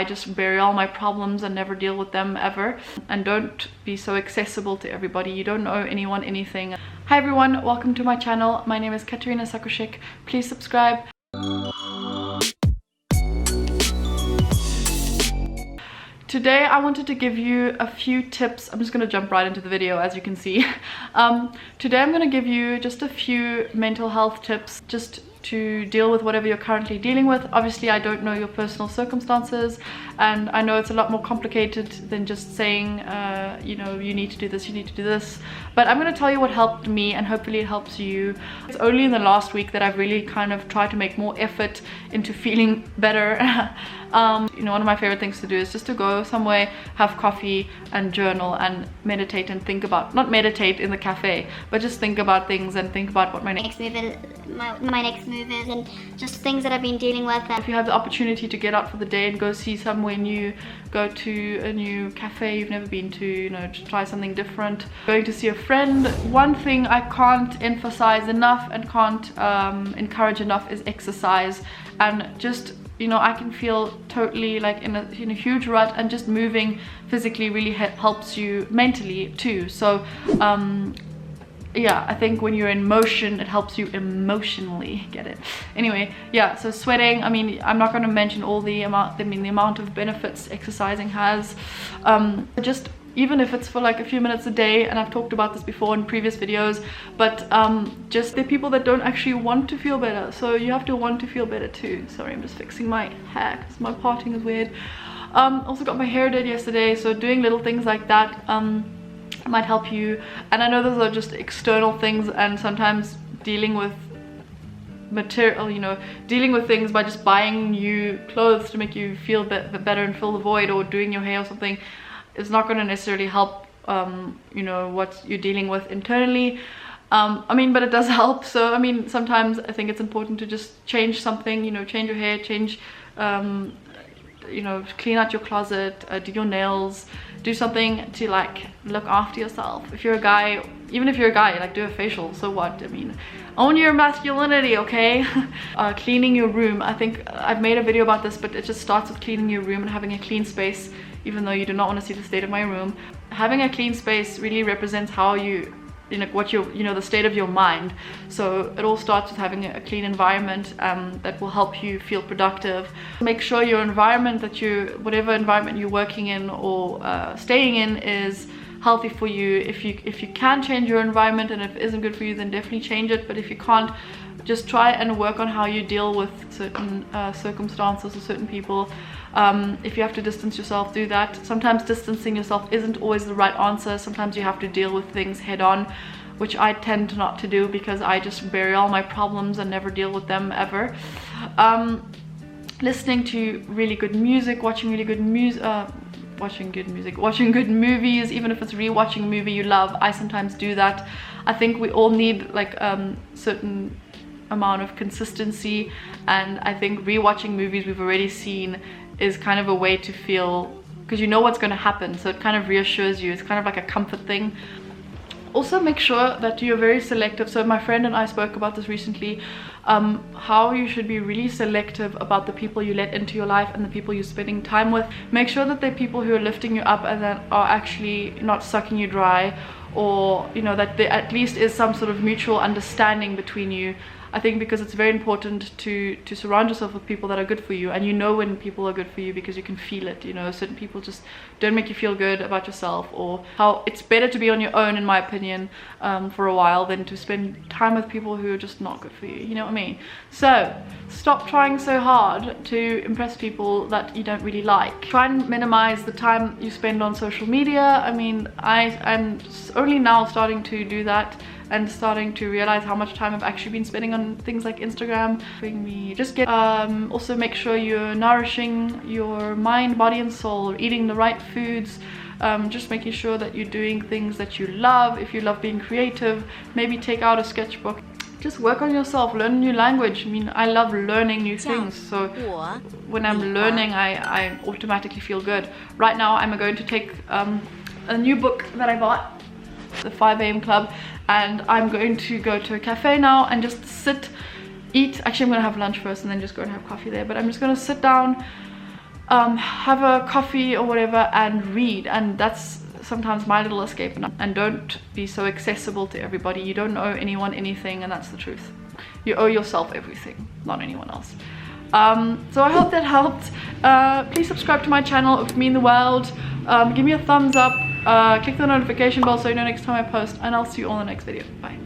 just bury all my problems and never deal with them ever. And don't be so accessible to everybody. You don't owe anyone anything. Hi everyone, welcome to my channel. My name is 𝙨𝙪𝙥𝙥𝙩𝙩. Please subscribe. Today I wanted to give you a few tips. I'm just going to jump right into the video, as you can see. Today I'm going to give you just a few mental health tips just to deal with whatever you're currently dealing with. Obviously I don't know your personal circumstances, and I know it's a lot more complicated than just saying you know, you need to do this, you need to do this, but I'm going to tell you what helped me, and hopefully it helps you. It's only in the last week that I've really kind of tried to make more effort into feeling better. You know, one of my favorite things to do is just to go somewhere, have coffee and journal and meditate and think about, not meditate in the cafe, but just think about things and think about what my next move is, and just things that I've been dealing with. And if you have the opportunity to get out for the day and go see somewhere new, go to a new cafe you've never been to, you know, to try something different, going to see a friend. One thing I can't emphasize enough and can't encourage enough is exercise. And just, you know, I can feel totally like in a huge rut, and just moving physically really helps you mentally too. So yeah, I think when you're in motion, it helps you emotionally. Get it? Anyway, yeah, so sweating, I mean, I'm not going to mention all the amount of benefits exercising has. Just even if it's for like a few minutes a day, and I've talked about this before in previous videos, but just there are people that don't actually want to feel better, so you have to want to feel better too. Sorry, I'm just fixing my hair because my parting is weird. Also got my hair did yesterday, so doing little things like that might help you. And I know those are just external things, and sometimes dealing with material, you know, dealing with things by just buying new clothes to make you feel better and fill the void, or doing your hair or something, is not going to necessarily help you know, what you're dealing with internally. I mean, but it does help. So I mean, sometimes I think it's important to just change something, you know, change your hair, change you know, clean out your closet, do your nails, do something to like look after yourself. If you're a guy, even if you're a guy, like do a facial, so what? I mean, own your masculinity, okay? Cleaning your room. I think I've made a video about this, but it just starts with cleaning your room and having a clean space, even though you do not want to see the state of my room. Having a clean space really represents how you know, what you know, the state of your mind. So it all starts with having a clean environment that will help you feel productive. Make sure your environment that whatever environment you're working in or staying in is healthy for you. If you can change your environment, and if it isn't good for you, then definitely change it. But if you can't, just try and work on how you deal with certain circumstances or certain people. If you have to distance yourself, do that. Sometimes distancing yourself isn't always the right answer. Sometimes you have to deal with things head on, which I tend not to do because I just bury all my problems and never deal with them ever. Listening to really good music, watching really good music, watching good movies, even if it's rewatching a movie you love. I sometimes do that. I think we all need like certain amount of consistency, and I think rewatching movies we've already seen is kind of a way to feel, because you know what's going to happen, so it kind of reassures you. It's kind of like a comfort thing. Also make sure that you're very selective. So my friend and I spoke about this recently, how you should be really selective about the people you let into your life and the people you're spending time with. Make sure that they're people who are lifting you up and that are actually not sucking you dry, or you know, that there at least is some sort of mutual understanding between you. I think because it's very important to surround yourself with people that are good for you, and you know when people are good for you because you can feel it. You know, certain people just don't make you feel good about yourself, or how it's better to be on your own, in my opinion, for a while than to spend time with people who are just not good for you. You know what I mean? So stop trying so hard to impress people that you don't really like. Try and minimize the time you spend on social media. I mean, I'm only now starting to do that, and starting to realize how much time I've actually been spending on things like Instagram. Just get also make sure you're nourishing your mind, body and soul, eating the right foods, just making sure that you're doing things that you love. If you love being creative, maybe take out a sketchbook. Just work on yourself, learn a new language. I mean, I love learning new things, so when I'm learning, I automatically feel good. Right now I'm going to take a new book that I bought, the 5 AM Club, and I'm going to go to a cafe now and just sit, eat. Actually, I'm gonna have lunch first and then just go and have coffee there, but I'm just gonna sit down, have a coffee or whatever and read, and that's sometimes my little escape. And don't be so accessible to everybody. You don't owe anyone anything, and that's the truth. You owe yourself everything, not anyone else. So I hope that helped. Please subscribe to my channel. It would mean the world. Give me a thumbs up, click the notification bell so you know next time I post, and I'll see you all in the next video. Bye.